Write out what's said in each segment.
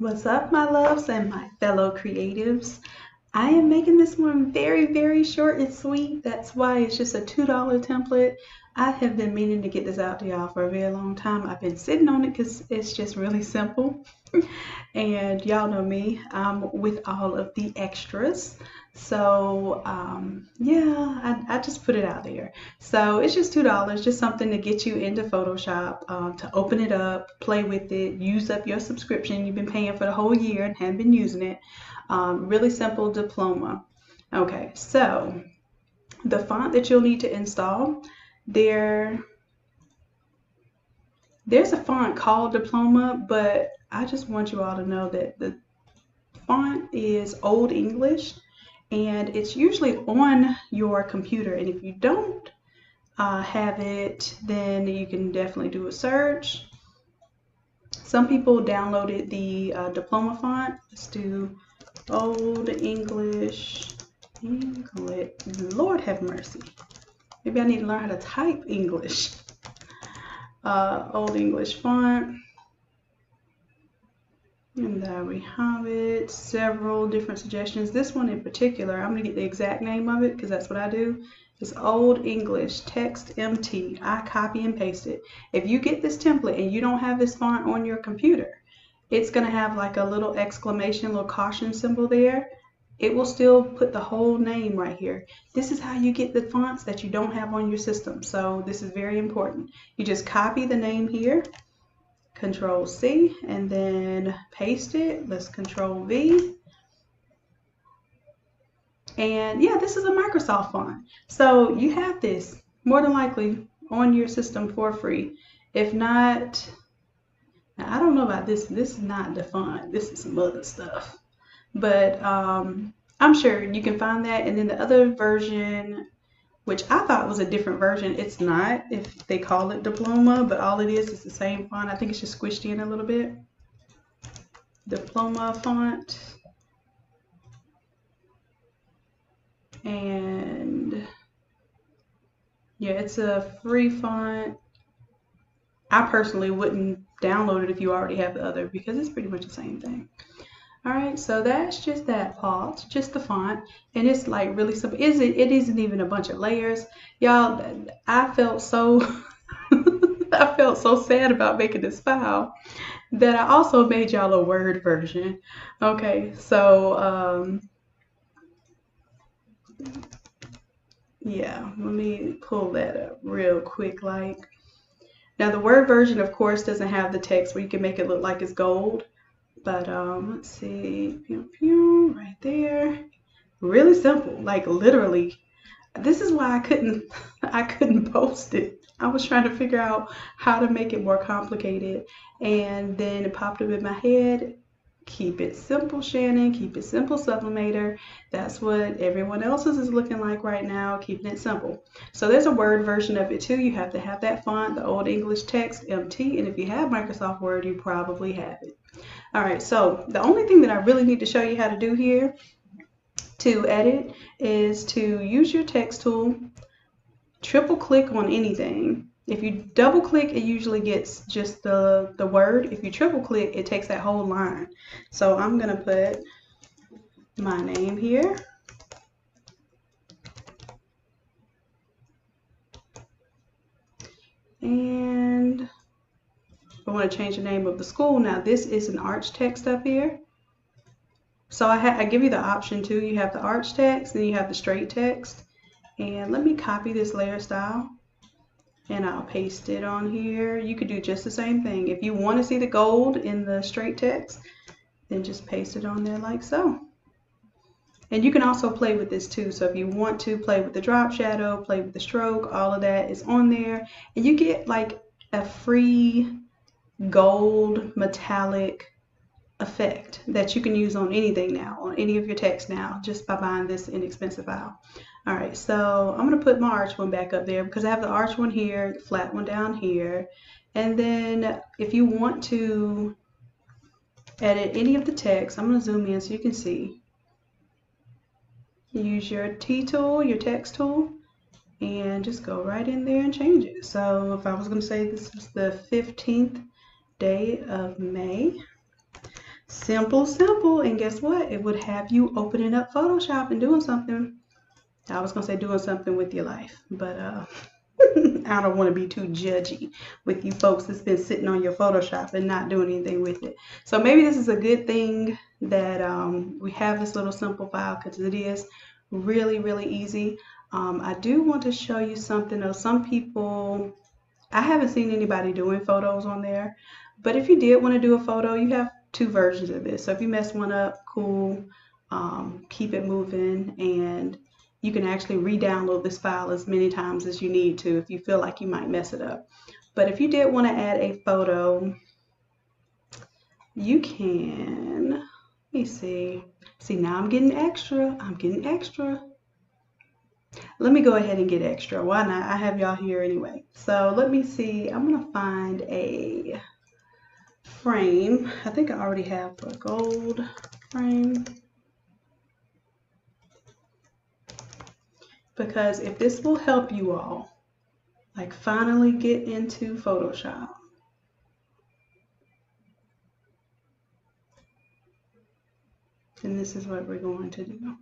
What's up, my loves and my fellow creatives? I am making this one very short and sweet. That's why it's just a $2 template. I have been meaning to get this out to y'all for a very long time. I've been sitting on it because it's just really simple. And y'all know me, I'm with all of the extras. So, yeah, I just put it out there. So it's just $2, just something to get you into Photoshop, to open it up, play with it, use up your subscription you've been paying for the whole year and haven't been using it. Really simple Diploma. Okay, so the font that you'll need to install, there, there's a font called Diploma, but I just want you all to know that the font is Old English and it's usually on your computer. And if you don't have it, then you can definitely do a search. Some people downloaded the Diploma font. Let's do Old English. Lord have mercy. Maybe I need to learn how to type English. Old English font. And there we have it. Several different suggestions. This one in particular, I'm going to get the exact name of it because that's what I do. It's Old English Text MT. I copy and paste it. If you get this template and you don't have this font on your computer, it's going to have like a little exclamation, little caution symbol there. It will still put the whole name right here. This is how you get the fonts that you don't have on your system. So this is very important. You just copy the name here. Control C and then paste it. Let's Control V. And yeah, this is a Microsoft font. So you have this more than likely on your system for free. If not, now I don't know about this. This is not the font. This is some other stuff. But I'm sure you can find that. And then the other version, which I thought was a different version. It's not, if they call it Diploma, but all it is the same font. I think it's just squished in a little bit. Diploma font. And yeah, it's a free font. I personally wouldn't download it if you already have the other because it's pretty much the same thing. All right, so that's just that part, just the font, and it's like really simple. It isn't even a bunch of layers, y'all. I felt so I felt so sad about making this file that I also made y'all a Word version. Okay, so yeah, let me pull that up real quick. Like, now the Word version, of course, doesn't have the text where you can make it look like it's gold. But let's see, pew, pew, right there. Really simple, like literally. This is why I couldn't post it. I was trying to figure out how to make it more complicated, and then it popped up in my head. Keep it simple, Shannon. Keep it simple, Sublimator. That's what everyone else's is looking like right now, keeping it simple. So there's a Word version of it too. You have to have that font, the Old English Text MT, and if you have Microsoft Word, you probably have it. All right, so the only thing that I really need to show you how to do here to edit is to use your text tool, triple click on anything. If you double click, it usually gets just the word. If you triple click, it takes that whole line. So I'm gonna put my name here. And I want to change the name of the school. Now this is an arch text up here. So I give you the option too. You have the arch text, then you have the straight text. And let me copy this layer style and I'll paste it on here. You could do just the same thing. If you want to see the gold in the straight text, then just paste it on there like so. And you can also play with this too. So if you want to play with the drop shadow, play with the stroke, all of that is on there. And you get like a free gold metallic effect that you can use on anything now, on any of your text now, just by buying this inexpensive file. All right, so I'm gonna put my arch one back up there because I have the arch one here, the flat one down here. And then if you want to edit any of the text, I'm gonna zoom in so you can see. Use your T tool, your text tool, and just go right in there and change it. So if I was gonna say this was the 15th day of May, Simple, simple. And guess what? It would have you opening up Photoshop and doing something. I was gonna say doing something with your life, but I don't want to be too judgy with you folks that's been sitting on your Photoshop and not doing anything with it. So maybe this is a good thing that we have this little simple file, because it is really, really easy. I do want to show you something though. Some people, I haven't seen anybody doing photos on there, but if you did want to do a photo, you have two versions of this. So if you mess one up, cool, keep it moving, and you can actually re-download this file as many times as you need to if you feel like you might mess it up. But if you did want to add a photo, you can, let me see. See, now I'm getting extra. I'm getting extra. Let me go ahead and get extra. Why not? I have y'all here anyway. So let me see. I'm going to find a frame. I think I already have a gold frame. Because if this will help you all, like, finally get into Photoshop. And this is what we're going to do.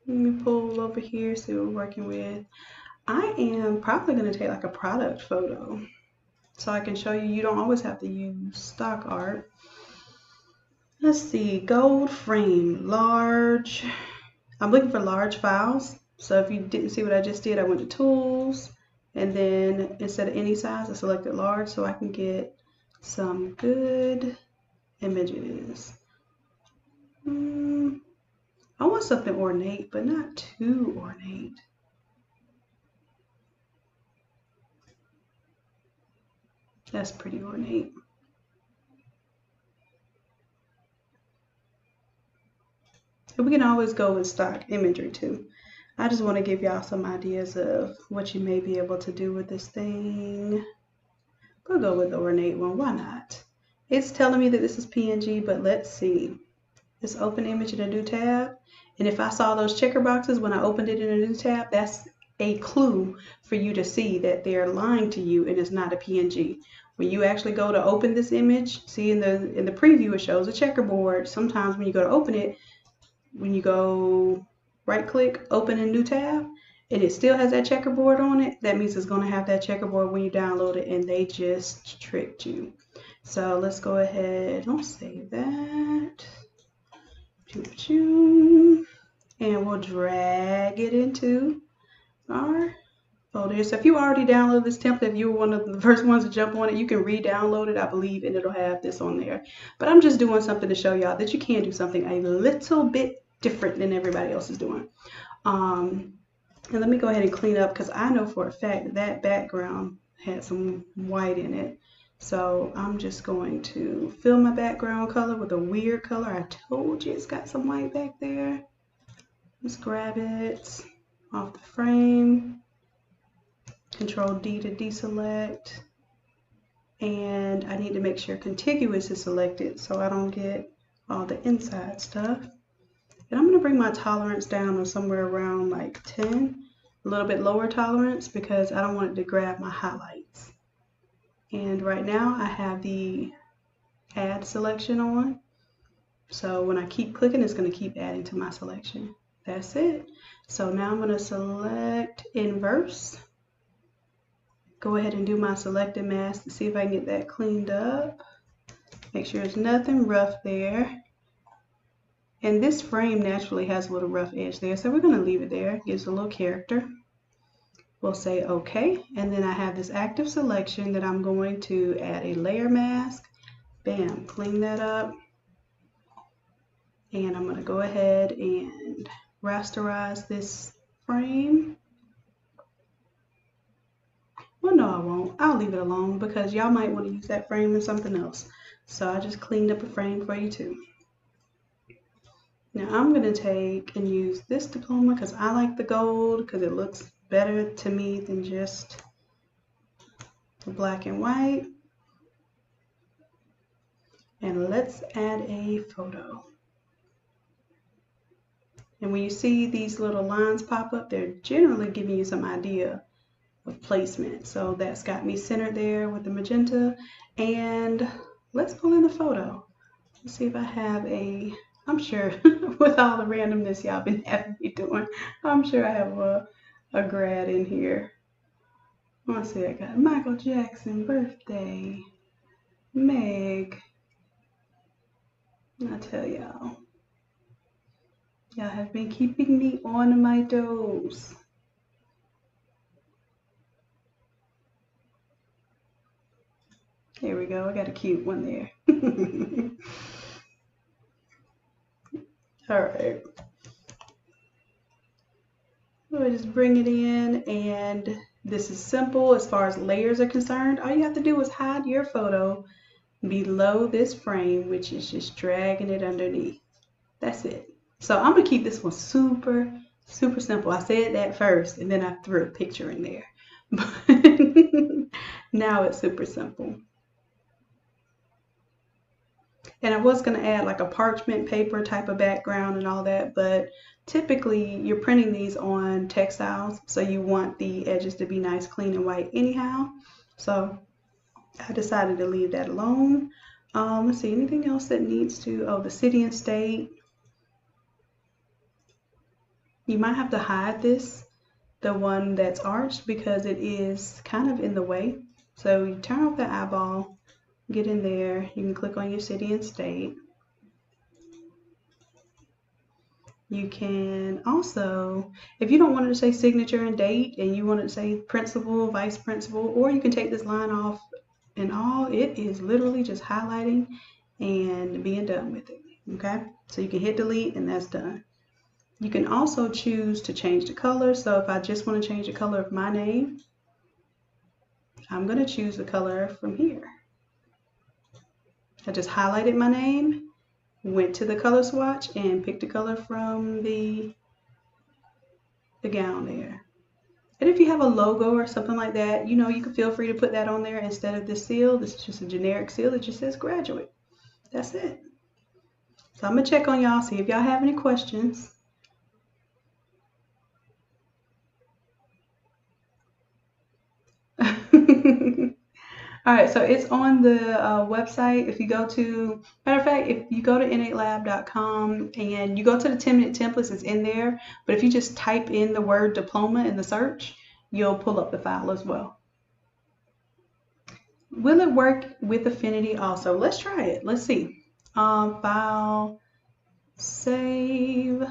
Let me pull over here, see what we're working with. I am probably going to take like a product photo so I can show you. You don't always have to use stock art. Let's see, gold frame, large. I'm looking for large files. So if you didn't see what I just did, I went to tools, and then instead of any size, I selected large so I can get some good images. I want something ornate, but not too ornate. That's pretty ornate. And we can always go with stock imagery too. I just want to give y'all some ideas of what you may be able to do with this thing. We'll go with the ornate one. Why not? It's telling me that this is PNG, but let's see. Let's open image in a new tab. And if I saw those checker boxes when I opened it in a new tab, that's a clue for you to see that they're lying to you and it's not a PNG. When you actually go to open this image, see in the preview it shows a checkerboard. Sometimes when you go to open it, when you go right click, open a new tab, and it still has that checkerboard on it, that means it's going to have that checkerboard when you download it, and they just tricked you. So let's go ahead, don't save that. And we'll drag it into our folder. So if you already downloaded this template, if you were one of the first ones to jump on it, you can re-download it, I believe, and it'll have this on there. But I'm just doing something to show y'all that you can do something a little bit different than everybody else is doing. And let me go ahead and clean up, because I know for a fact that background had some white in it. So I'm just going to fill my background color with a weird color. I told you it's got some white back there. Let's grab it off the frame. Control D to deselect. And I need to make sure contiguous is selected so I don't get all the inside stuff. And I'm going to bring my tolerance down to somewhere around like 10, a little bit lower tolerance, because I don't want it to grab my highlights. And right now I have the add selection on. So when I keep clicking, it's going to keep adding to my selection. That's it. So now I'm going to select inverse. Go ahead and do my selected mask to see if I can get that cleaned up. Make sure there's nothing rough there. And this frame naturally has a little rough edge there, so we're going to leave it there. Gives a little character. We'll say OK, and then I have this active selection that I'm going to add a layer mask. Bam, clean that up. And I'm going to go ahead and rasterize this frame. Well, no, I won't. I'll leave it alone because y'all might want to use that frame in something else. So I just cleaned up a frame for you too. Now I'm going to take and use this diploma because I like the gold because it looks better to me than just the black and white. And let's add a photo. And when you see these little lines pop up, they're generally giving you some idea of placement. So that's got me centered there with the magenta. And Let's pull in the photo. Let's see if I have a, I'm sure with all the randomness y'all been having me doing, I'm sure I have a grad in here. Let's see, I got Michael Jackson birthday, Meg. I tell y'all, y'all have been keeping me on my toes. Here we go, I got a cute one there. All right. So just bring it in, and this is simple as far as layers are concerned. All you have to do is hide your photo below this frame, which is just dragging it underneath. That's it. So I'm gonna keep this one super, super simple. I said that first, and then I threw a picture in there. But now it's super simple. And I was going to add like a parchment paper type of background and all that, but typically you're printing these on textiles, so you want the edges to be nice, clean, and white anyhow. So I decided to leave that alone. Let's see, anything else that needs to, oh, the city and state. You might have to hide this, the one that's arched, because it is kind of in the way. So you turn off the eyeball, get in there, you can click on your city and state. You can also, if you don't want it to say signature and date and you want it to say principal, vice principal, or you can take this line off and all, it is literally just highlighting and being done with it, okay? So you can hit delete and that's done. You can also choose to change the color. So if I just want to change the color of my name, I'm going to choose the color from here. I just highlighted my name, went to the color swatch and picked a color from the gown there. And if you have a logo or something like that, you know, you can feel free to put that on there instead of this seal. This is just a generic seal that just says graduate. That's it. So I'm gonna check on y'all, see if y'all have any questions. All right, so it's on the website. If you go to, matter of fact, if you go to innatelab.com and you go to the 10-minute templates, it's in there. But if you just type in the word diploma in the search, you'll pull up the file as well. Will it work with Affinity also? Let's try it. Let's see. File, save.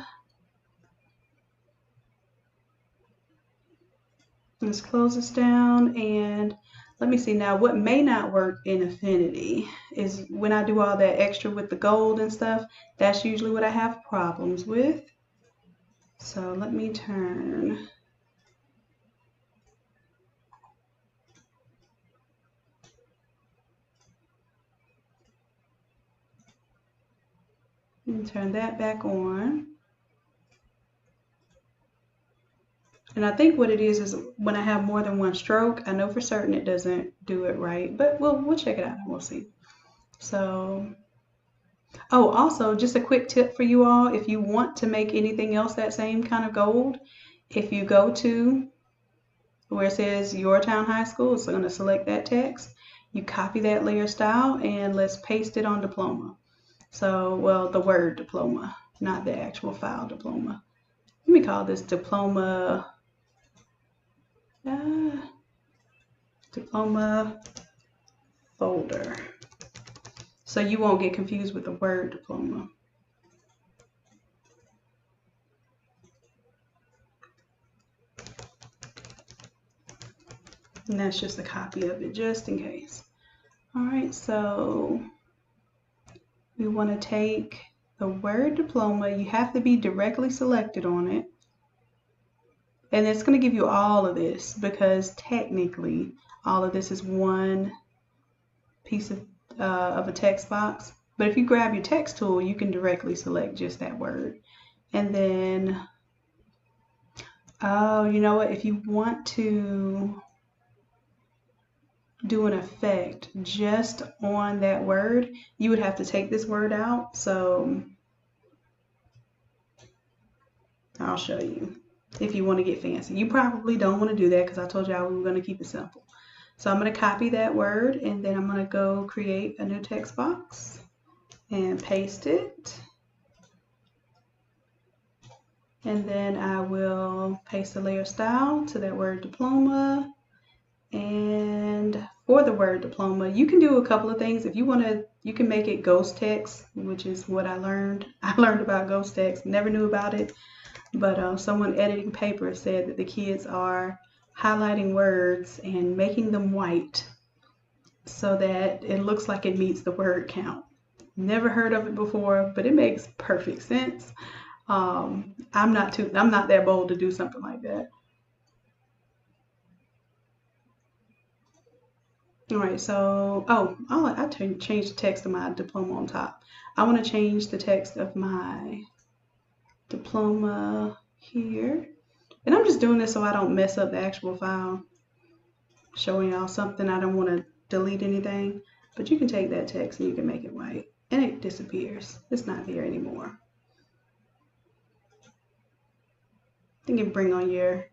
Let's close this down and let me see now. What may not work in Affinity is when I do all that extra with the gold and stuff, that's usually what I have problems with. So let me turn. And turn that back on. And I think what it is when I have more than one stroke, I know for certain it doesn't do it right, but we'll check it out and we'll see. So, oh, also just a quick tip for you all, if you want to make anything else that same kind of gold, if you go to where it says Yorktown High School, it's going to select that text, you copy that layer style and let's paste it on diploma. So, well, the word diploma, not the actual file diploma. Let me call this diploma. Diploma folder. So you won't get confused with the word diploma. And that's just a copy of it, just in case. All right, so we want to take the word diploma. You have to be directly selected on it. And it's going to give you all of this because technically all of this is one piece of a text box. But if you grab your text tool, you can directly select just that word. And then, oh, you know what? If you want to do an effect just on that word, you would have to take this word out. So I'll show you if you want to get fancy. You probably don't want to do that because I told y'all we were going to keep it simple. So I'm going to copy that word, and then I'm going to go create a new text box and paste it. And then I will paste the layer style to that word diploma. And for the word diploma, you can do a couple of things. If you want to, you can make it ghost text, which is what I learned. I learned about ghost text, never knew about it. But someone editing paper said that the kids are highlighting words and making them white so that it looks like it meets the word count. Never heard of it before, but it makes perfect sense. I'm not that bold to do something like that. All right, so I changed the text of my diploma on top. I want to change the text of my diploma here. And I'm just doing this so I don't mess up the actual file. Showing y'all something. I don't want to delete anything. But you can take that text and you can make it white. And it disappears. It's not there anymore. Then you can bring on your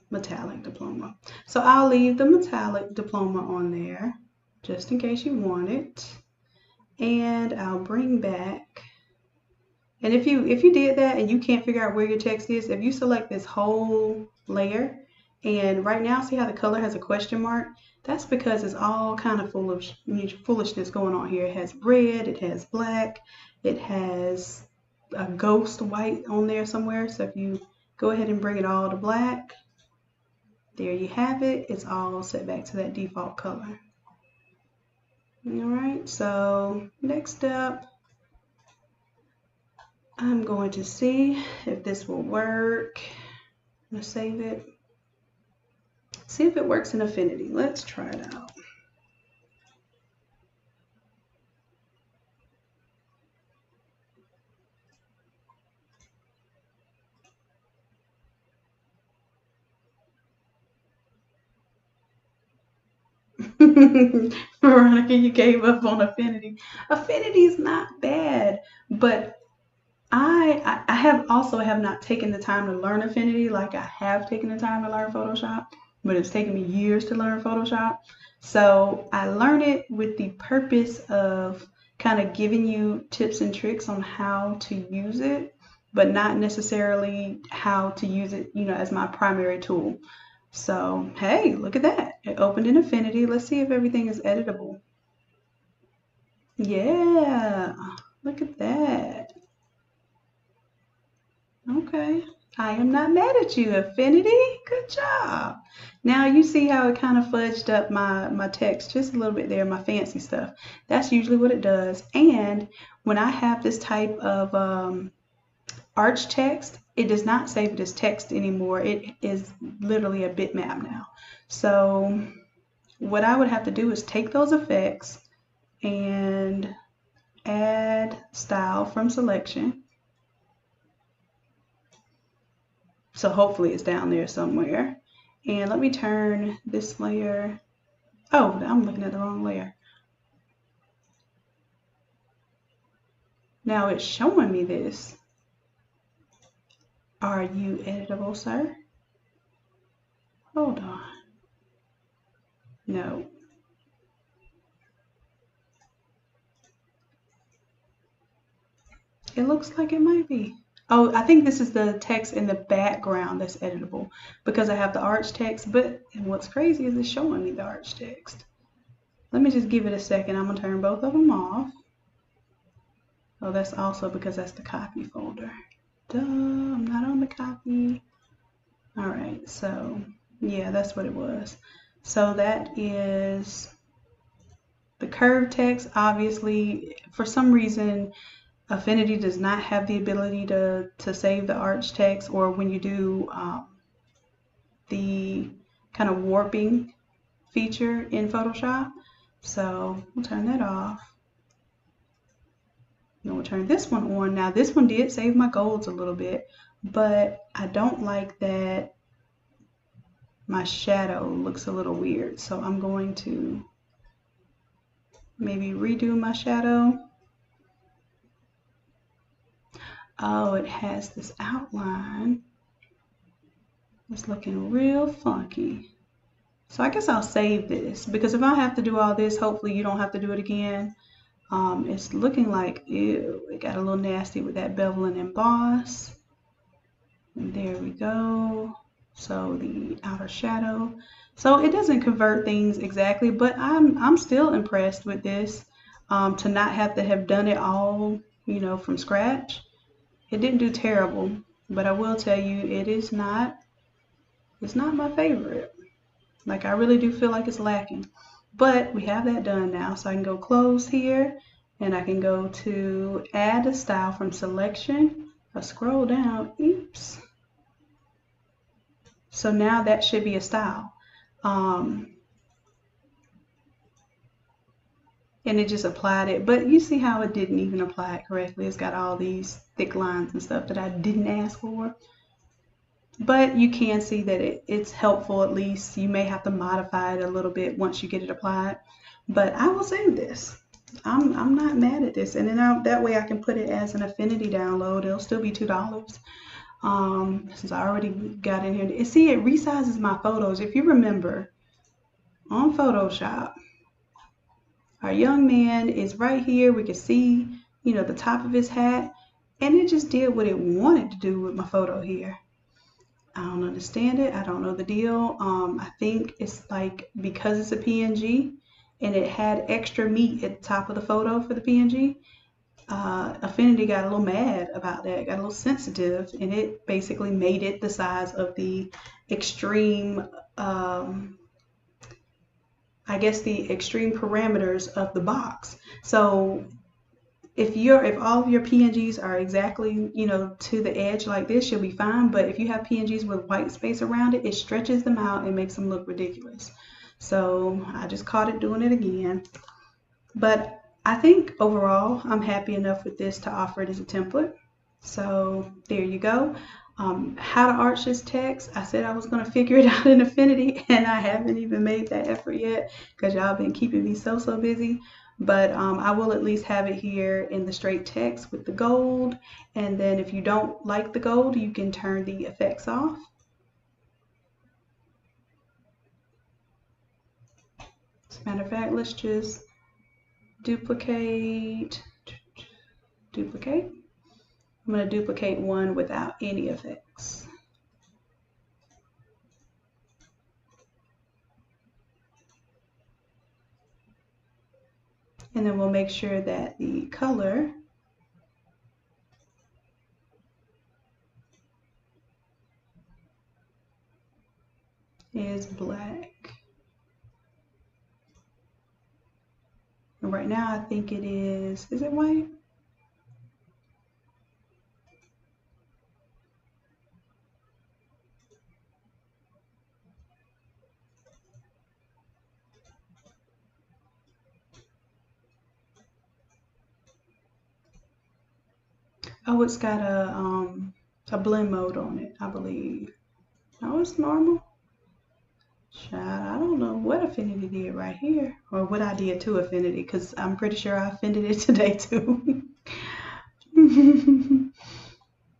metallic diploma. So I'll leave the metallic diploma on there just in case you want it. And I'll bring back, and if you did that and you can't figure out where your text is, if you select this whole layer, and right now see how the color has a question mark, that's because it's all kind of full of foolishness going on here. It has red, it has black, it has a ghost white on there somewhere. So if you go ahead and bring it all to black, there you have it. It's all set back to that default color. All right, so next up, I'm going to see if this will work. I'm going to save it. See if it works in Affinity. Let's try it out. Veronica, you gave up on Affinity. Affinity is not bad, but I have not taken the time to learn Affinity like I have taken the time to learn Photoshop, but it's taken me years to learn Photoshop. So I learned it with the purpose of kind of giving you tips and tricks on how to use it, but not necessarily how to use it, as my primary tool. So, hey, look at that. It opened in Affinity. Let's see if everything is editable. Yeah, look at that. Okay, I am not mad at you, Affinity. Good job. Now you see how it kind of fudged up my text just a little bit there, my fancy stuff. That's usually what it does. And when I have this type of arch text, it does not save it as text anymore. It is literally a bitmap now. So what I would have to do is take those effects and add style from selection. So hopefully it's down there somewhere. And let me turn this layer. Oh, I'm looking at the wrong layer. Now it's showing me this. Are you editable, sir? Hold on. No. It looks like it might be. Oh, I think this is the text in the background that's editable because I have the arch text, but what's crazy is it's showing me the arch text. Let me just give it a second. I'm going to turn both of them off. Oh, that's also because that's the copy folder. Duh, I'm not on the copy. All right, so yeah, that's what it was. So that is the curved text. Obviously, for some reason, Affinity does not have the ability to save the arch text, or when you do the kind of warping feature in Photoshop. So we'll turn that off. And we'll turn this one on. Now this one did save my golds a little bit, but I don't like that my shadow looks a little weird. So I'm going to maybe redo my shadow. Oh, it has this outline. It's looking real funky. So I guess I'll save this because if I have to do all this, hopefully you don't have to do it again. It's looking like, ew, it got a little nasty with that bevel and emboss. And there we go. So the outer shadow. So it doesn't convert things exactly, but I'm still impressed with this. To not have to have done it all, you know, from scratch. It didn't do terrible, but I will tell you it's not my favorite. Like I really do feel like it's lacking. But we have that done now, so I can go close here and I can go to add a style from selection. I'll scroll down, oops. So now that should be a style. And it just applied it, but you see how it didn't even apply it correctly. It's got all these thick lines and stuff that I didn't ask for. But you can see that it's helpful at least. You may have to modify it a little bit once you get it applied. But I will save this. I'm not mad at this. And then that way I can put it as an affinity download. It'll still be $2. Since I already got in here. See, it resizes my photos. If you remember, on Photoshop, our young man is right here. We can see, you know, the top of his hat. And it just did what it wanted to do with my photo here. I don't understand it. I don't know the deal. I think it's like because it's a PNG and it had extra meat at the top of the photo for the PNG, Affinity got a little mad about that, got a little sensitive, and it basically made it the size of the extreme, I guess the extreme parameters of the box. So if all of your PNGs are exactly, you know, to the edge like this, you'll be fine. But if you have PNGs with white space around it, it stretches them out and makes them look ridiculous. So I just caught it doing it again. But I think overall, I'm happy enough with this to offer it as a template. So there you go. How to arch this text. I said I was going to figure it out in Affinity, and I haven't even made that effort yet because y'all been keeping me so busy. But I will at least have it here in the straight text with the gold. And then if you don't like the gold, you can turn the effects off. As a matter of fact, let's just duplicate. I'm going to duplicate one without any effects. And then we'll make sure that the color is black. And right now I think it is it white? Oh, it's got a blend mode on it, I believe. Oh, it's normal. Child, I don't know what Affinity did right here, or what I did to Affinity, because I'm pretty sure I offended it today too.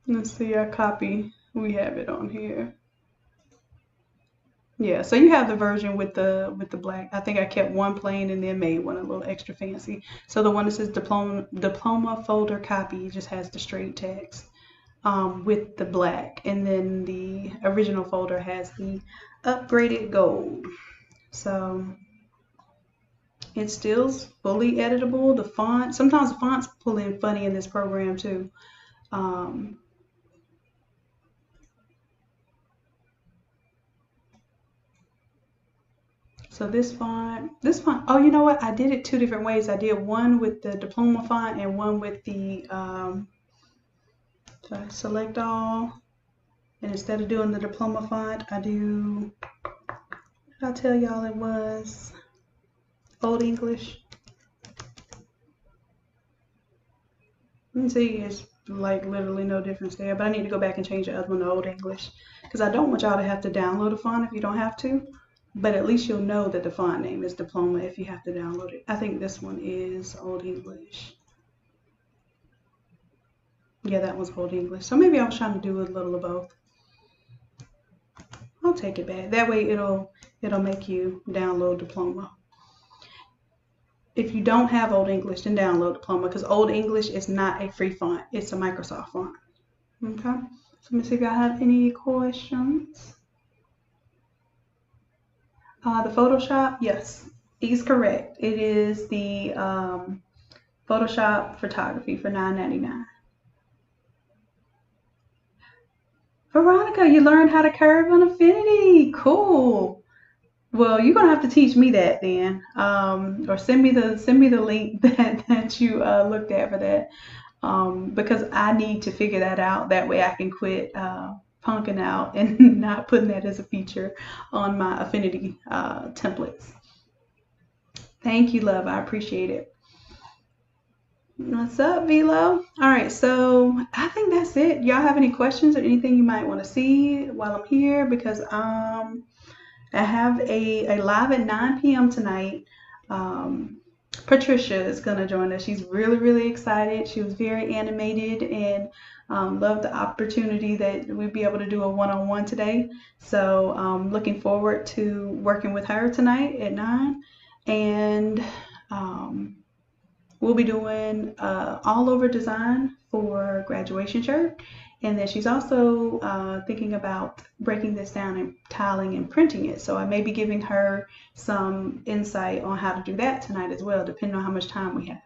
Let's see our copy. We have it on here. Yeah, so you have the version with the black. I think I kept one plain and then made one a little extra fancy. So the one that says diploma folder copy just has the straight text with the black, and then the original folder has the upgraded gold. So it's still fully editable. The font, sometimes the fonts pull in funny in this program too. So this font, oh, you know what? I did it two different ways. I did one with the Diploma font and one with the, so I select all. And instead of doing the Diploma font, I do, I'll tell y'all it was Old English. You can see it's like literally no difference there, but I need to go back and change the other one to Old English because I don't want y'all to have to download a font if you don't have to. But at least you'll know that the font name is Diploma if you have to download it. I think this one is Old English. Yeah, that one's Old English. So maybe I was trying to do a little of both. take it back. That way it'll make you download Diploma. If you don't have Old English, then download Diploma, because Old English is not a free font. It's a Microsoft font. Okay. So let me see if I have any questions. The Photoshop, yes, he's correct. It is the Photoshop photography for $9.99. Veronica, you learned how to curve on Affinity. Cool. Well, you're gonna have to teach me that then, or send me the link that you looked at for that, because I need to figure that out. That way I can quit punking out and not putting that as a feature on my Affinity templates. Thank you, love. I appreciate it. What's up, Velo? All right, so I think that's it. Y'all have any questions or anything you might want to see while I'm here? Because I have a live at 9 p.m. tonight. Patricia is going to join us. She's really, really excited. She was very animated and loved the opportunity that we'd be able to do a one-on-one today. So looking forward to working with her tonight at 9. And we'll be doing all over design for graduation shirt. And then she's also thinking about breaking this down and tiling and printing it. So I may be giving her some insight on how to do that tonight as well, depending on how much time we have.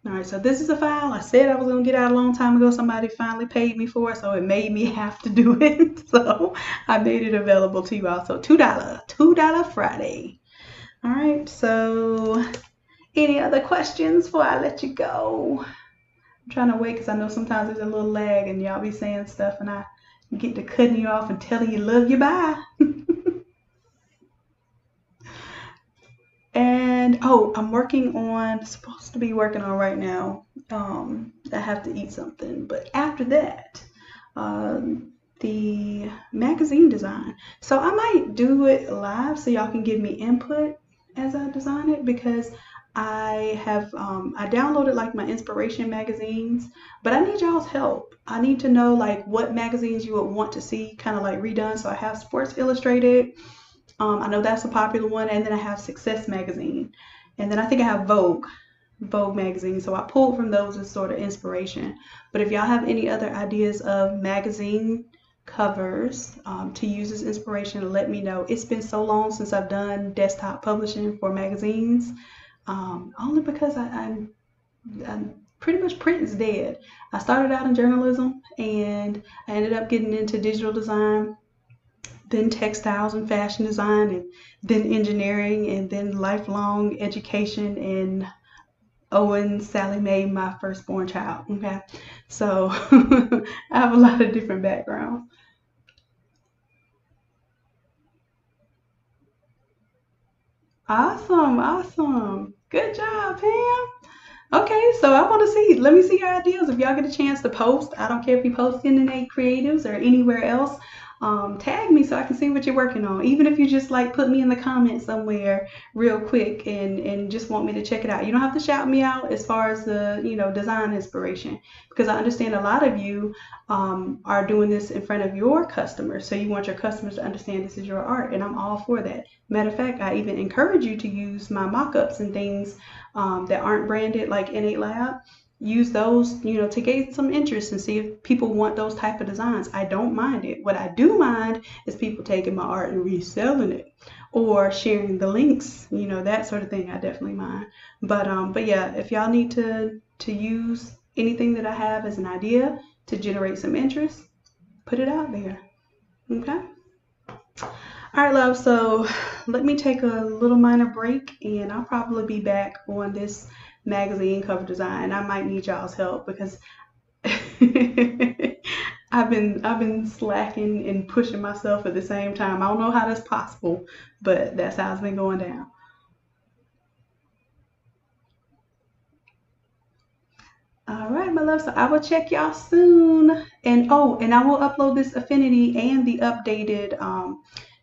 All right, so this is a file I said I was going to get out a long time ago. Somebody finally paid me for it, so it made me have to do it. So I made it available to you also. $2 Friday. All right, so any other questions before I let you go? I'm trying to wait because I know sometimes there's a little lag and y'all be saying stuff and I get to cutting you off and telling you love you, bye. And I'm supposed to be working on right now. I have to eat something, but after that, the magazine design. So I might do it live so y'all can give me input as I design it, because I have I downloaded like my inspiration magazines, but I need y'all's help. I need to know like what magazines you would want to see kind of like redone. So I have Sports Illustrated. I know that's a popular one, and then I have Success Magazine, and then I think I have Vogue magazine. So I pulled from those as sort of inspiration. But if y'all have any other ideas of magazine covers to use as inspiration, let me know. It's been so long since I've done desktop publishing for magazines, only because I'm pretty much print is dead. I started out in journalism and I ended up getting into digital design, then textiles and fashion design, and then engineering, and then lifelong education, and Owen Sally Mae, my firstborn child. Okay, so I have a lot of different backgrounds. Awesome. Good job, Pam. Okay, so I want to see, let me see your ideas. If y'all get a chance to post, I don't care if you post in Innate Creatives or anywhere else, tag me so I can see what you're working on. Even if you just like put me in the comments somewhere real quick and just want me to check it out. You don't have to shout me out as far as the, design inspiration, because I understand a lot of you are doing this in front of your customers. So you want your customers to understand this is your art, and I'm all for that. Matter of fact, I even encourage you to use my mock-ups and things that aren't branded like Innate Lab. Use those, to gain some interest and see if people want those type of designs. I don't mind it. What I do mind is people taking my art and reselling it or sharing the links, that sort of thing. I definitely mind. But yeah, if y'all need to use anything that I have as an idea to generate some interest, put it out there. Okay. All right, love. So let me take a little minor break, and I'll probably be back on this magazine cover design. I might need y'all's help because I've been slacking and pushing myself at the same time. I don't know how that's possible, but that's how it's been going down. All right, my love. So I will check y'all soon, and I will upload this Affinity and the updated.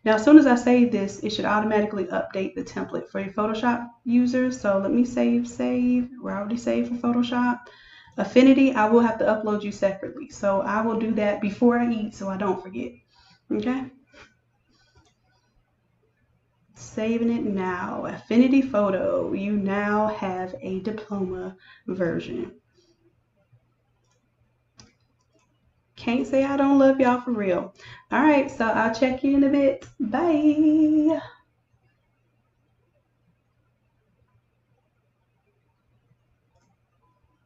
Now, as soon as I save this, it should automatically update the template for your Photoshop users. So let me save. We're already saved for Photoshop. Affinity, I will have to upload you separately. So I will do that before I eat so I don't forget. Okay? Saving it now. Affinity photo. You now have a diploma version. Can't say I don't love y'all for real. All right, so I'll check you in a bit. Bye.